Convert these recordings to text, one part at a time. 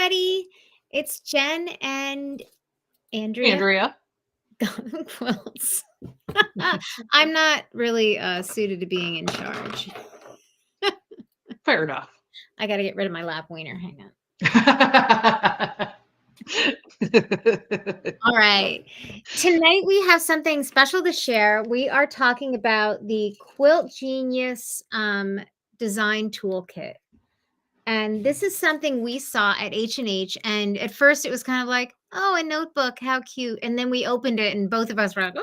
everybody. It's Jen and Andrea Andrea. Quilts. I'm not really suited to being in charge. Fair enough. I got to get rid of my lap wiener. Hang on. All right. Tonight we have something special to share. We are talking about the QuiltGenius Design Toolkit. And this is something we saw at H&H. And at first it was kind of like, oh, a notebook, how cute. And then we opened it and both of us were like,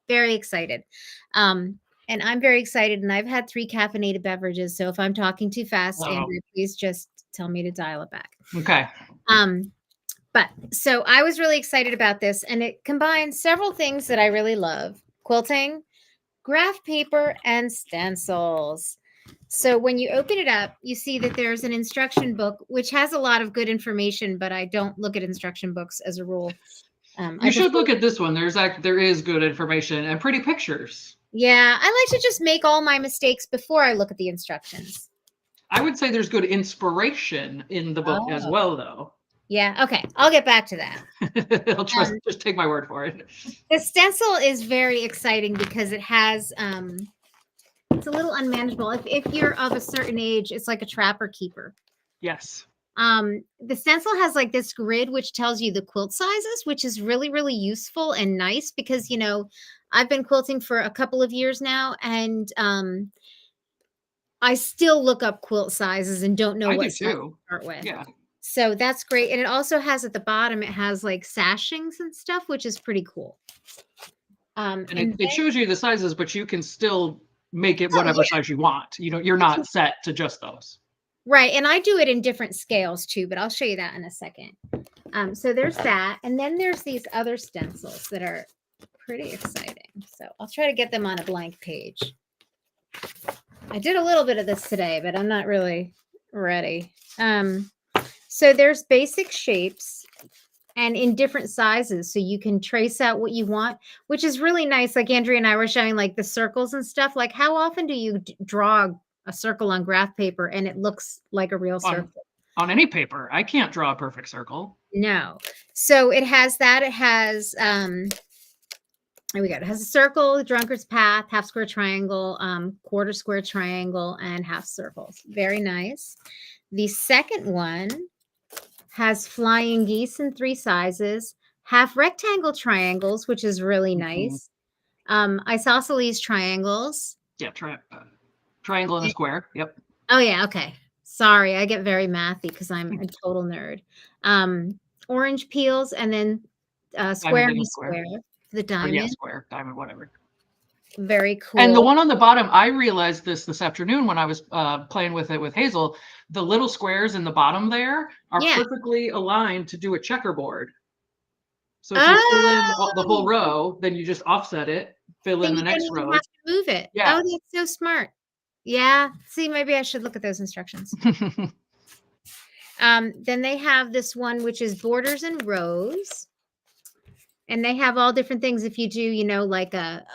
very excited. And I'm very excited. And I've had 3 caffeinated beverages. So if I'm talking too fast, Andrew, please just tell me to dial it back. Okay. But so I was really excited about this. And it combines several things that I really love: quilting, graph paper, and stencils. So when you open it up, you see that there's an instruction book, which has a lot of good information, but I don't look at instruction books as a rule. You should look at this one. There is good information and pretty pictures. Yeah, I like to just make all my mistakes before I look at the instructions. I would say there's good inspiration in the book as well, though. Yeah, okay. I'll get back to that. I'll just take my word for it. The stencil is very exciting because it has it's a little unmanageable. If you're of a certain age, it's like a trapper keeper. Yes. The stencil has like this grid which tells you the quilt sizes, which is really, really useful and nice because, you know, I've been quilting for a couple of years now, and I still look up quilt sizes and don't know what size to start with. Yeah. So that's great. And it also has at the bottom, it has like sashings and stuff, which is pretty cool. And it shows you the sizes, but you can still make it whatever size you want. You know, you're not set to just those. Right. And I do it in different scales too, but I'll show you that in a second. So there's that. And then there's these other stencils that are pretty exciting. So I'll try to get them on a blank page. I did a little bit of this today, but I'm not really ready. So there's basic shapes and in different sizes. So you can trace out what you want, which is really nice. Like Andrea and I were showing like the circles and stuff. Like how often do you draw a circle on graph paper and it looks like a real circle? On any paper. I can't draw a perfect circle. No. So it has that. It has, here we go. It has a circle, the drunkard's path, half square triangle, quarter square triangle, and half circles. Very nice. The second one has flying geese in 3 sizes, half rectangle triangles, which is really nice. Isosceles triangles. Yeah, triangle and a square. Yep. Oh, yeah. Okay. Sorry, I get very mathy because I'm a total nerd. Orange peels, and then square and square. The diamond. Yeah, square, diamond, whatever. Very cool. And the one on the bottom, I realized this afternoon when I was playing with it with Hazel. The little squares in the bottom there are perfectly aligned to do a checkerboard. So if you fill in the whole row, then you just offset it, fill in the next row. You have to move it. Yeah. Oh, that's so smart. Yeah. See, maybe I should look at those instructions. Then they have this one, which is borders and rows. And they have all different things. If you do, you know, like a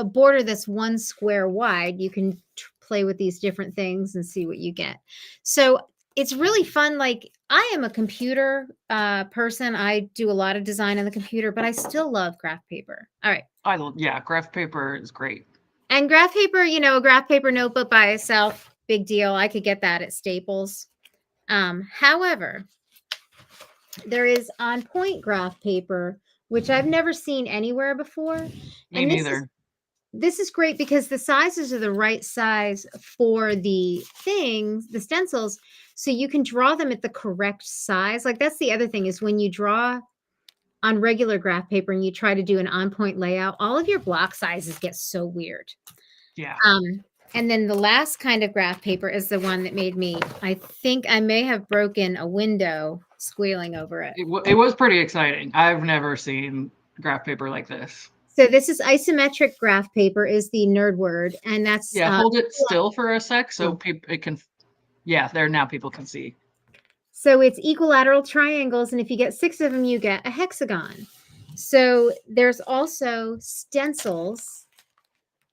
border that's 1 square wide, you can play with these different things and see what you get. So it's really fun. Like I am a computer person. I do a lot of design on the computer, but I still love graph paper. All right. Yeah, graph paper is great. And graph paper, you know, a graph paper notebook by itself, big deal. I could get that at Staples. However, there is on point graph paper, which I've never seen anywhere before. Me neither. This is great because the sizes are the right size for the things, the stencils, so you can draw them at the correct size. Like that's the other thing is when you draw on regular graph paper and you try to do an on-point layout, all of your block sizes get so weird. Yeah. And then the last kind of graph paper is the one that made me, I think I may have broken a window squealing over it. It was pretty exciting. I've never seen graph paper like this. So this is isometric graph paper is the nerd word. And that's... Yeah, hold it still for a sec so it can... Yeah, there now people can see. So it's equilateral triangles. And if you get 6 of them, you get a hexagon. So there's also stencils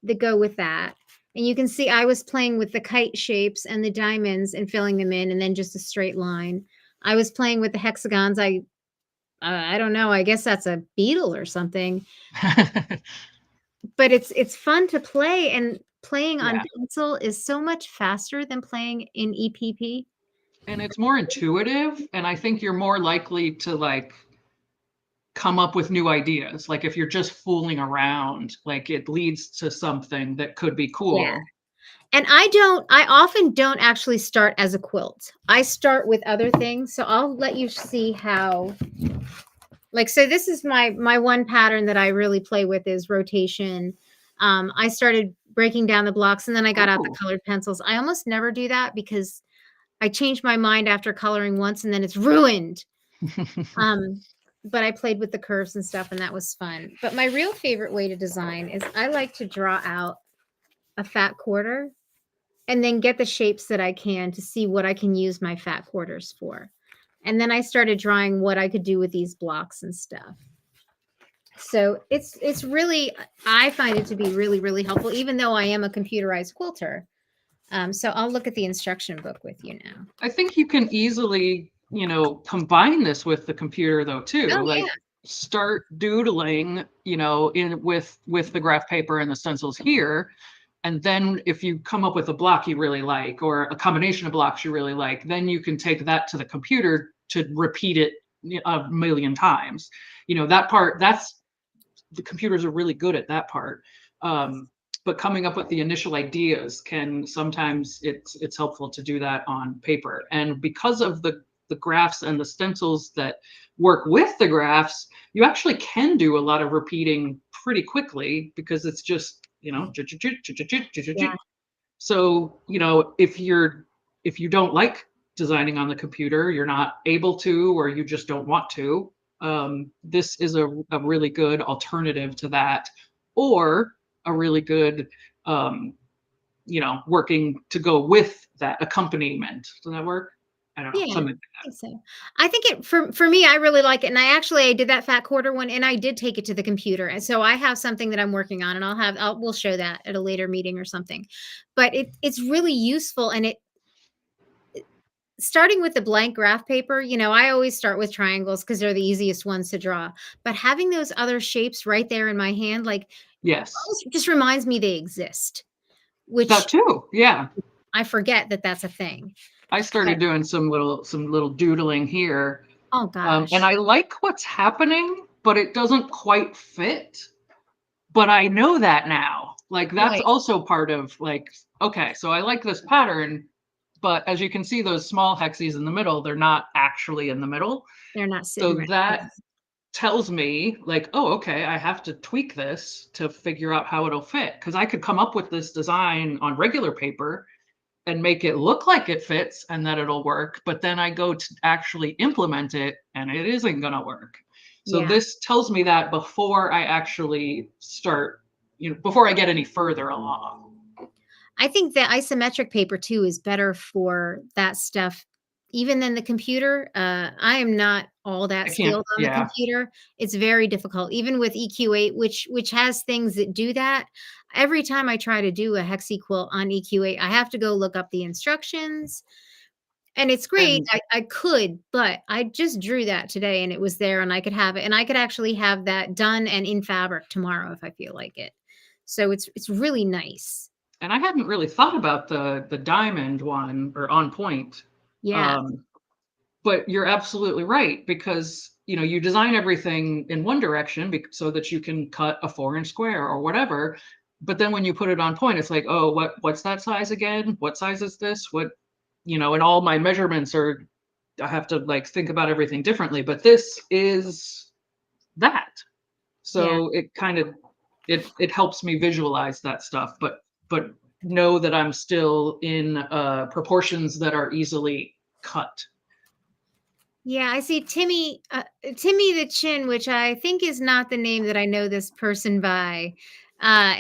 that go with that. And you can see I was playing with the kite shapes and the diamonds and filling them in and then just a straight line. I was playing with the hexagons. I don't know. I guess that's a beetle or something. But it's fun to play, and playing on Yeah. pencil is so much faster than playing in EPP. And it's more intuitive, and I think you're more likely to like come up with new ideas. Like if you're just fooling around, like it leads to something that could be Yeah. cool. And I often don't actually start as a quilt. I start with other things. So I'll let you see how, like, so this is my one pattern that I really play with is rotation. I started breaking down the blocks and then I got out the Oh. colored pencils. I almost never do that because I change my mind after coloring once and then it's ruined. But I played with the curves and stuff and that was fun. But my real favorite way to design is I like to draw out a fat quarter and then get the shapes that I can to see what I can use my fat quarters for. And then I started drawing what I could do with these blocks and stuff. So it's really, I find it to be really, really helpful, even though I am a computerized quilter. So I'll look at the instruction book with you now. I think you can easily, combine this with the computer though too. Oh Like yeah. start doodling, in with the graph paper and the stencils here. And then if you come up with a block you really like or a combination of blocks you really like, then you can take that to the computer to repeat it a million times. That part, that's the computers are really good at that part. But coming up with the initial ideas can sometimes it's helpful to do that on paper. And because of the graphs and the stencils that work with the graphs, you actually can do a lot of repeating pretty quickly because it's just, Yeah. so, if you don't like designing on the computer, you're not able to, or you just don't want to, this is a really good alternative to that, or a really good, working to go with that accompaniment. Does that work? I don't know, Yeah, something like I think so. I think it for me, I really like it, and I did that fat quarter one, and I did take it to the computer, and so I have something that I'm working on, and we'll show that at a later meeting or something. But it's really useful, and starting with the blank graph paper, I always start with triangles because they're the easiest ones to draw. But having those other shapes right there in my hand, like, yes, almost just reminds me they exist, which that too. Yeah, I forget that that's a thing. I But started doing some little doodling here. oh And gosh, I like what's happening, but it doesn't quite fit. But I know that now. Like that's right? also part of like, okay, so I like this pattern, but as you can see, those small hexes in the middle, they're not actually in the middle. They're not sitting So right. that tells me like, oh, okay, I have to tweak this to figure out how it'll fit. Because I could come up with this design on regular paper and make it look like it fits and that it'll work, but then I go to actually implement it and it isn't going to work. So Yeah. this tells me that before I actually start, before I get any further along. I think the isometric paper too is better for that stuff even than the computer. I am not all that I can't, skilled on the yeah. computer. It's very difficult, even with EQ8, which has things that do that. Every time I try to do a hexi quilt on EQ8, I have to go look up the instructions. And it's great. And I could, but I just drew that today and it was there and I could have it. And I could actually have that done and in fabric tomorrow if I feel like it. So it's really nice. and I hadn't really thought about the diamond one or on point. Yeah. Um, but you're absolutely right because you design everything in one direction so that you can cut a 4-inch square or whatever, but then when you put it on point it's like, oh, what's that size again, what size is this, what, and all my measurements are, I have to like think about everything differently, but this is that. Yeah. So it kind of it helps me visualize that stuff, but know that I'm still in proportions that are easily cut. Yeah, I see Timmy the Chin, which I think is not the name that I know this person by,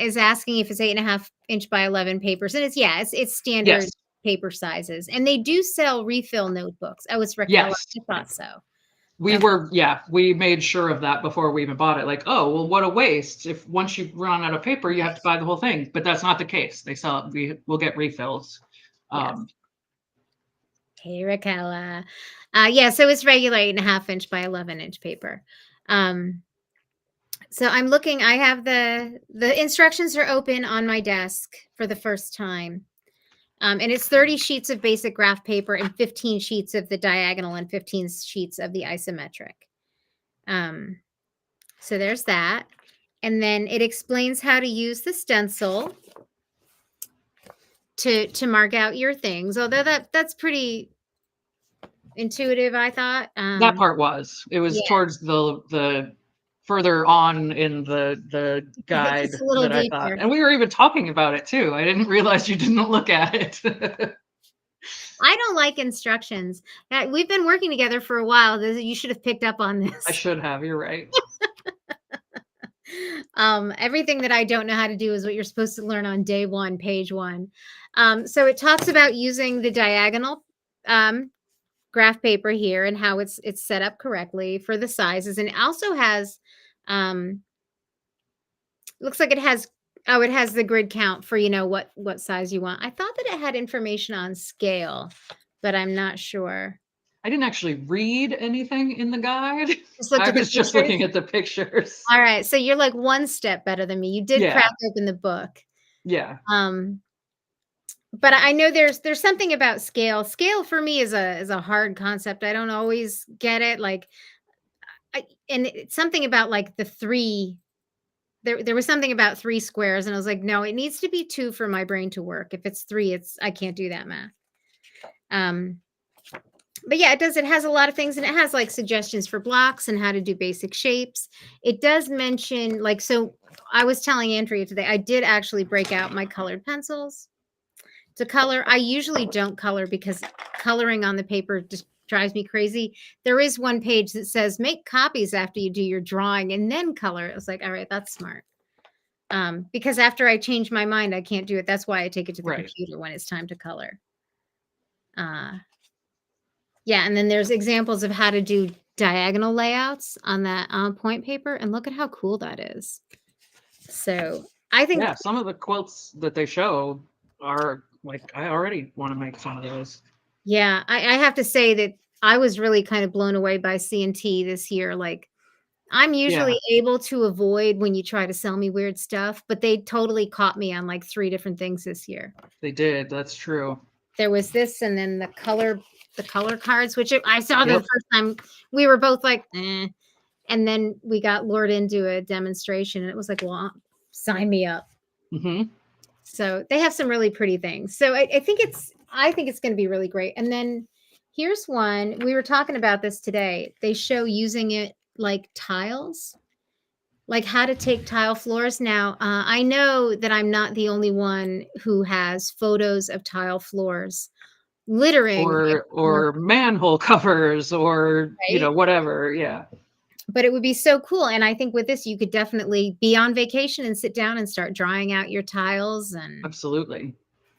is asking if it's 8.5 inch by 11 papers. And it's standard Yes. paper sizes. And they do sell refill notebooks. Oh, it's Raquel. Yes. I thought so. We Okay. were, yeah, we made sure of that before we even bought it. Like, oh, well, what a waste. If once you run out of paper, you have to buy the whole thing. But that's not the case. They sell it, we'll get refills. Yes. Um, Hey, Raquella. Yeah, so it's regular 8.5 inch by 11 inch paper. So I'm looking, I have the instructions are open on my desk for the first time. And it's 30 sheets of basic graph paper and 15 sheets of the diagonal and 15 sheets of the isometric. So there's that. And then it explains how to use the stencil to mark out your things. Although that's pretty intuitive, I thought. That part was. It was Yeah, towards the further on in the it guide gets a little that I thought. deeper. And we were even talking about it too. I didn't realize you didn't look at it. I don't like instructions. We've been working together for a while. You should have picked up on I this. should have, you're right. Everything that I don't know how to do is what you're supposed to learn on day one, page one. So it talks about using the diagonal graph paper here and how it's set up correctly for the sizes, and it also has looks like it has it has the grid count for what size you want. I thought that it had information on scale, but I'm not sure. I didn't actually read anything in the guide. Just looked I at the was just pictures. looking at the pictures. All right, so you're like one step better than me. You did Yeah, crack open the book. yeah. Um, but I know there's something about scale. Scale for me is a hard concept. I don't always get it. Like, and it's something about like the three. There was something about 3 squares, and I was like, no, it needs to be 2 for my brain to work. If it's 3, I can't do that math. But yeah, it does. It has a lot of things, and it has like suggestions for blocks and how to do basic shapes. It does mention like, so I was telling Andrea today, I did actually break out my colored pencils to color. I usually don't color because coloring on the paper just drives me crazy. There is one page that says make copies after you do your drawing and then color. I was like, all right, that's smart. Because after I change my mind, I can't do it. That's why I take it to the computer when it's time to color. Yeah, and then there's examples of how to do diagonal layouts on that point paper, and look at how cool that is. So I think, yeah, some of the quilts that they show are like, I already want to make some of those. Yeah, I have to say that I was really kind of blown away by C&T this year. Like, I'm usually able to avoid when you try to sell me weird stuff, but they totally caught me on like 3 different things this year. They did. That's true. There was this, and then the color cards, which I saw the first time. We were both like, eh. And then we got lured into a demonstration, and it was like, well, sign me up. So they have some really pretty things. So I think it's going to be really great. And then here's one. We were talking about this today. They show using it like tiles, like how to take tile floors. Now, I know that I'm not the only one who has photos of tile floors littering or manhole covers or right? whatever. Yeah, but it would be so cool. And I think with this, you could definitely be on vacation and sit down and start drawing out your tiles. And absolutely.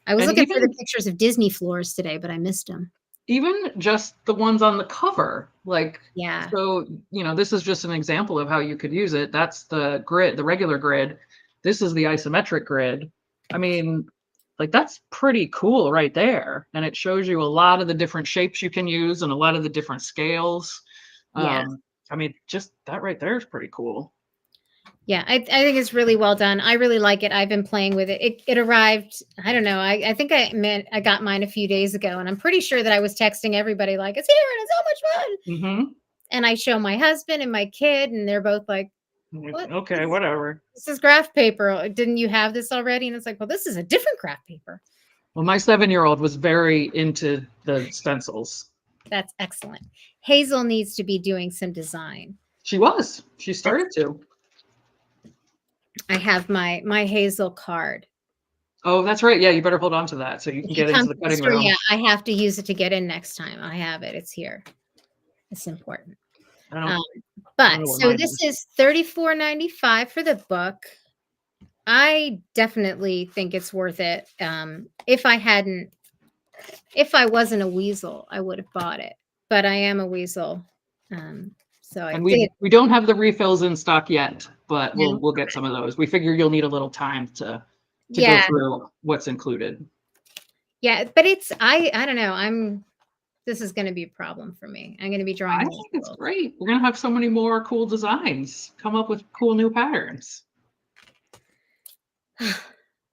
I was looking for the pictures of Disney floors today, but I missed them. Even just the ones on the cover, like, yeah. So, this is just an example of how you could use it. That's the grid, the regular grid. This is the isometric grid. I mean, like, that's pretty cool right there. And it shows you a lot of the different shapes you can use and a lot of the different scales. Yeah. I mean, just that right there is pretty cool. Yeah, I think it's really well done. I really like it. I've been playing with it. It arrived, I don't know. I think I got mine a few days ago, and I'm pretty sure that I was texting everybody like, it's here and it's so much fun. And I show my husband and my kid, and they're both like, what? Okay, whatever. This is graph paper. Didn't you have this already? And it's like, well, this is a different graph paper. Well, my 7-year-old was very into the stencils. That's excellent. Hazel needs to be doing some design. She started to. I have my Hazel card. Oh, that's right. Yeah, you better hold on to that so you can get into the cutting room. Yeah, I have to use it to get in next time. I have it. It's here. It's important. But so this is $34.95 for the book. I definitely think it's worth it. If I wasn't a weasel, I would have bought it. But I am a weasel. So we don't have the refills in stock yet, but we'll get some of those. We figure you'll need a little time to go through what's included. Yeah, but it's I don't know. This is going to be a problem for me. I'm going to be I drawing think whole it's quilts. great. We're gonna have so many more cool designs. Come up with cool new patterns. All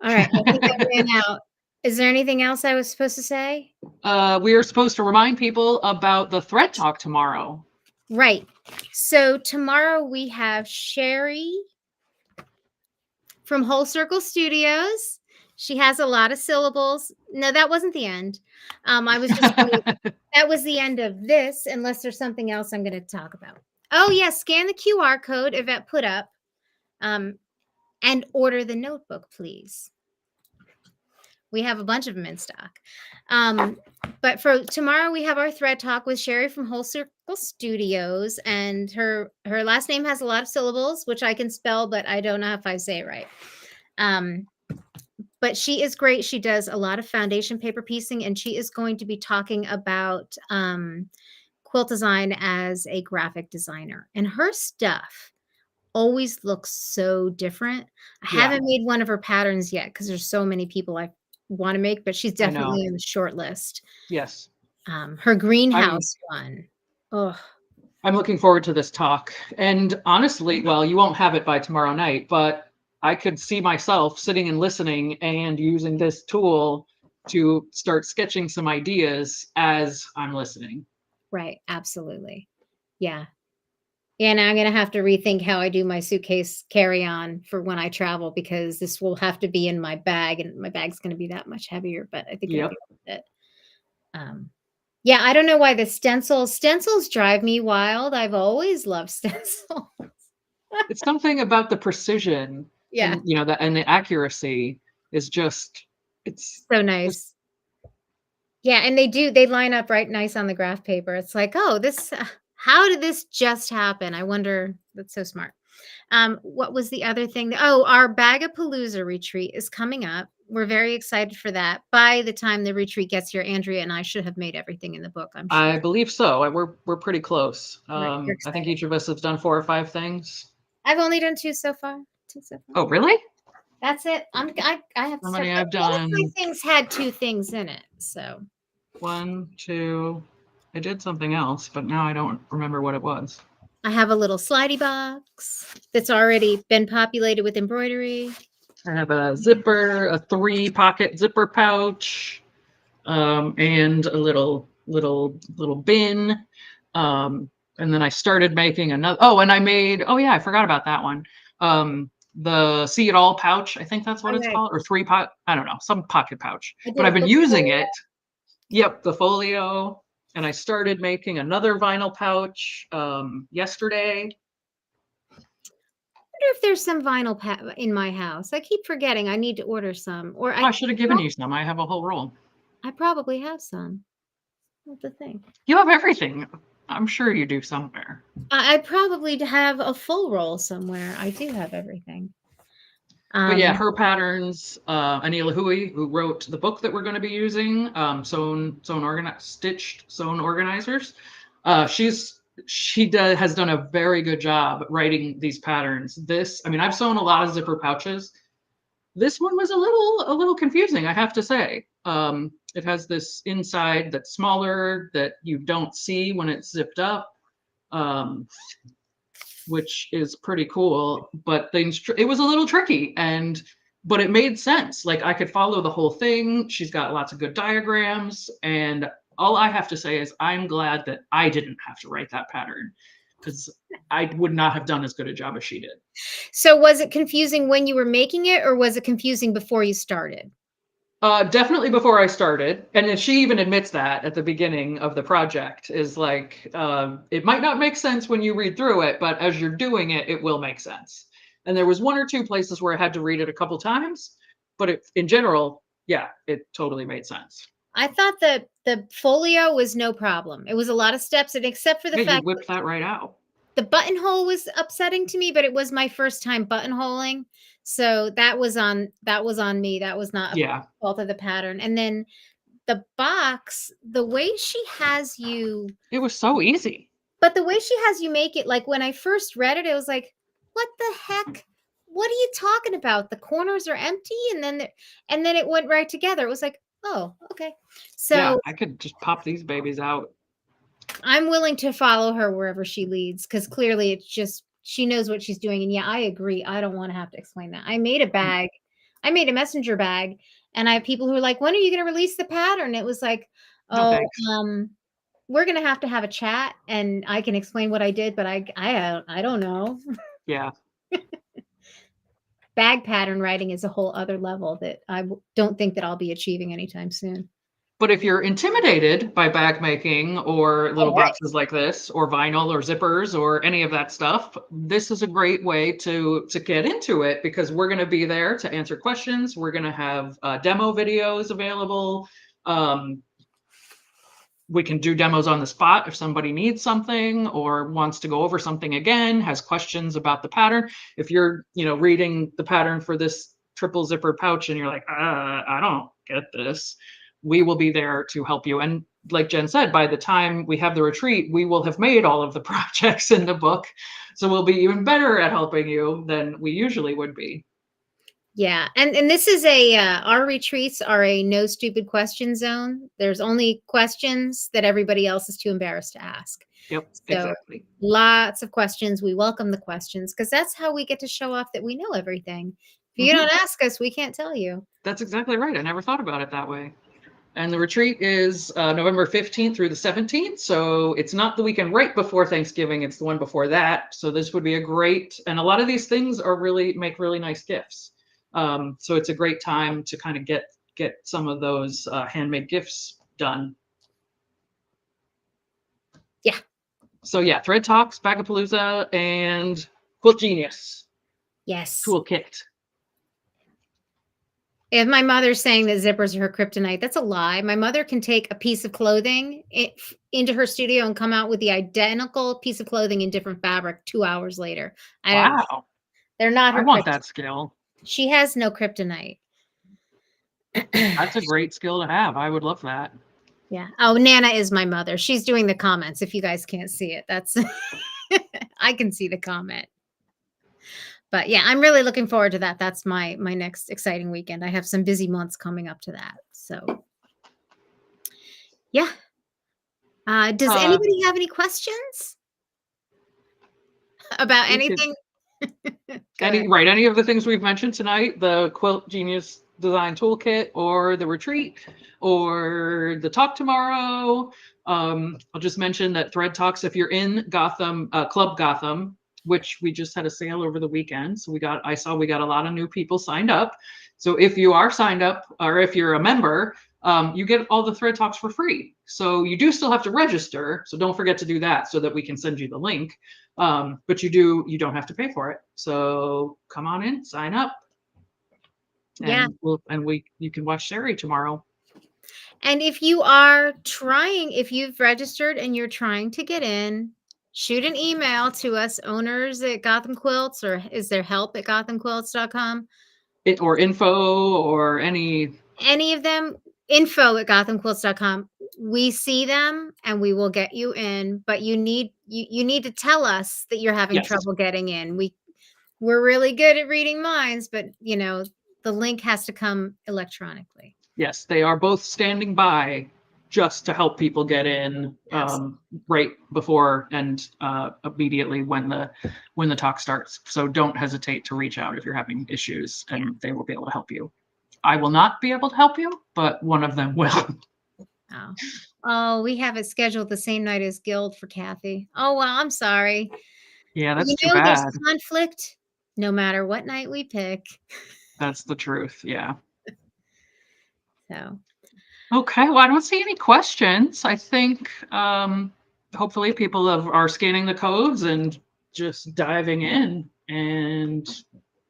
right, I think I ran out. Is there anything else I was supposed to say? We are supposed to remind people about the thread talk tomorrow. Right. So tomorrow we have Sherry from Whole Circle Studios. She has a lot of syllables. No, that wasn't the end. I was just that was the end of this, unless there's something else I'm going to talk about. Oh yes, scan the QR code Yvette put up, and order the notebook, please. We have a bunch of them in stock. But for tomorrow, we have our thread talk with Sherry from Whole Circle Studios, and her last name has a lot of syllables, which I can spell, but I don't know if I say it right. But she is great. She does a lot of foundation paper piecing, and she is going to be talking about quilt design as a graphic designer. And her stuff always looks so different. I haven't made one of her patterns yet because there's so many people I want to make, but she's definitely in the short list. Yes. Her greenhouse one. Oh, I'm looking forward to this talk. And honestly, well, you won't have it by tomorrow night, but I could see myself sitting and listening and using this tool to start sketching some ideas as I'm listening. right. Absolutely. Yeah. And I'm going to have to rethink how I do my suitcase carry-on for when I travel, because this will have to be in my bag, and my bag's going to be that much heavier, but I think it'll be worth it. Yeah, I don't know why the stencils drive me wild. I've always loved stencils. It's something about the precision and and the accuracy is just, it's so nice. Yeah, and they line up right nice on the graph paper. It's like, oh, this how did this just happen? I wonder. That's so smart. What was the other thing? Oh, our Bagapalooza retreat is coming up. We're very excited for that. By the time the retreat gets here, Andrea and I should have made everything in the book, I'm sure. I believe so. We're pretty close. Right, I think each of us has done 4 or 5 things. I've only done 2 so far. Oh, really? That's it. I have How many I've all of done? my things had 2 things in it. So 1, 2. I did something else, but now I don't remember what it was. I have a little slidey box that's already been populated with embroidery. I have a zipper, a 3-pocket zipper pouch, and a little bin. And then I started making another. Oh, and I made. Oh yeah, I forgot about that one. The See It All pouch. I think that's what it's called, or 3-pot. I don't know, some pocket pouch. But I've been using it. Yep, the folio. And I started making another vinyl pouch yesterday. I wonder if there's some vinyl in my house. I keep forgetting. I need to order some. Or I should have given you some. I have a whole roll. I probably have some. What's the thing? You have everything. I'm sure you do somewhere. I probably have a full roll somewhere. I do have everything. But yeah, her patterns, Anila Hui, who wrote the book that we're going to be using, Stitched Sewn Organizers. She has done a very good job writing these patterns. I've sewn a lot of zipper pouches. This one was a little confusing, I have to say. It has this inside that's smaller that you don't see when it's zipped up. Which is pretty cool, but it was a little tricky, but it made sense. Like I could follow the whole thing. She's got lots of good diagrams, and all I have to say is I'm glad that I didn't have to write that pattern, because I would not have done as good a job as she did. So was it confusing when you were making it, or was it confusing before you started? Definitely before I started. And she even admits that at the beginning of the project, is like, it might not make sense when you read through it, but as you're doing it, it will make sense. And there was 1 or 2 places where I had to read it a couple times, but in general, yeah, it totally made sense. I thought that the folio was no problem. It was a lot of steps, and except for the fact you whipped that right out. The buttonhole was upsetting to me, but it was my first time buttonholing. So that was on me. That was not a fault of the pattern. And then the box, the way she has you. It was so easy. But the way she has you make it, like when I first read it, it was like, what the heck? What are you talking about? The corners are empty, and then it went right together. It was like, Oh, okay. Yeah, So I could just pop these babies out. I'm willing to follow her wherever she leads because clearly it's just she knows what she's doing. And yeah, I agree. I don't want to have to explain that. I made a bag, I made a messenger bag, and I have people who are like, when are you going to release the pattern? It was like, No oh, thanks. we're going to have a chat and I can explain what I did, but I don't know. Yeah. Bag pattern writing is a whole other level that don't think that I'll be achieving anytime soon. But if you're intimidated by bag making or little Oh, boxes like this, or vinyl or zippers or any of that stuff, this is a great way to get into it because we're going to be there to answer questions. We're going to have demo videos available. Um, we can do demos on the spot if somebody needs something or wants to go over something again, has questions about the pattern. If you're, reading the pattern for this triple zipper pouch and you're like, I don't get this, we will be there to help you. And like Jen said, by the time we have the retreat, we will have made all of the projects in the book. So we'll be even better at helping you than we usually would be. yeah, and this is our retreats are a no stupid question zone. There's only questions that everybody else is too embarrassed to ask. Yep, So exactly. lots of questions. We welcome the questions because that's how we get to show off that we know everything. If you don't ask us, we can't tell you. That's exactly right. I never thought about it that way. And the retreat is November 15th through the 17th. So it's not the weekend right before Thanksgiving. It's the one before that. So this would be a great, and a lot of these things are make really nice gifts. So it's a great time to kind of get some of those handmade gifts done. Yeah. So yeah, Thread Talks, Bagapalooza, and QuiltGenius Yes. Toolkit. If my mother's saying that zippers are her kryptonite, that's a lie. My mother can take a piece of clothing into her studio and come out with the identical piece of clothing in different fabric 2 hours later. Wow. They're not I her want kryptonite. that skill. She has no kryptonite. That's a great skill to have. I would love that. Yeah. Oh, Nana is my mother. She's doing the comments. If you guys can't see it, that's I can see the comment. But yeah, I'm really looking forward to that. That's my next exciting weekend. I have some busy months coming up to that. So yeah. Does anybody have any questions about anything? Any of the things we've mentioned tonight, the QuiltGenius Design Toolkit or the retreat or the talk tomorrow. I'll just mention that Thread Talks, if you're in Gotham, Club Gotham, which we just had a sale over the weekend. So I saw we got a lot of new people signed up. So if you are signed up or if you're a member, you get all the Thread Talks for free. So you do still have to register. So don't forget to do that so that we can send you the link. But you don't have to pay for it. So come on in, sign up. And you can watch Sherry tomorrow. And if you've registered and you're trying to get in, shoot an email to us, owners at Gotham Quilts, or is there help at gothamquilts.com? Or info or any of them, info at gothamquilts.com. We see them and we will get you in, but you need to tell us that you're having trouble getting in. We're really good at reading minds, but the link has to come electronically. Yes, they are both standing by just to help people get in right before and immediately when the talk starts. So don't hesitate to reach out if you're having issues, and they will be able to help you. I will not be able to help you, but one of them will. Oh, we have it scheduled the same night as Guild for Kathy. Oh, well, I'm sorry. Yeah, that's too bad. There's conflict no matter what night we pick. That's the truth. Yeah. So. Okay. Well, I don't see any questions. I think hopefully people are scanning the codes and just diving in, and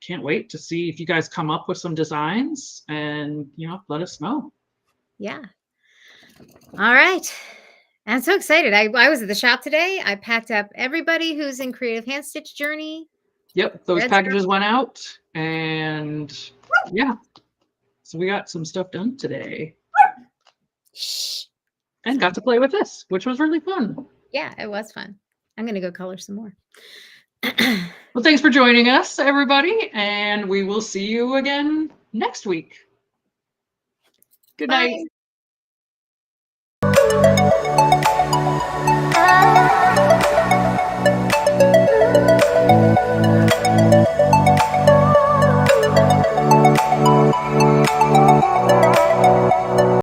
can't wait to see if you guys come up with some designs and let us know. Yeah. All right. I'm so excited. I was at the shop today. I packed up everybody who's in Creative Hand Stitch Journey. Yep, those packages went out, and yeah, so we got some stuff done today. Shh. And got to play with this, which was really fun. Yeah, it was fun. I'm going to go color some more. Well, thanks for joining us, everybody, and we will see you again next week. Good Bye. night.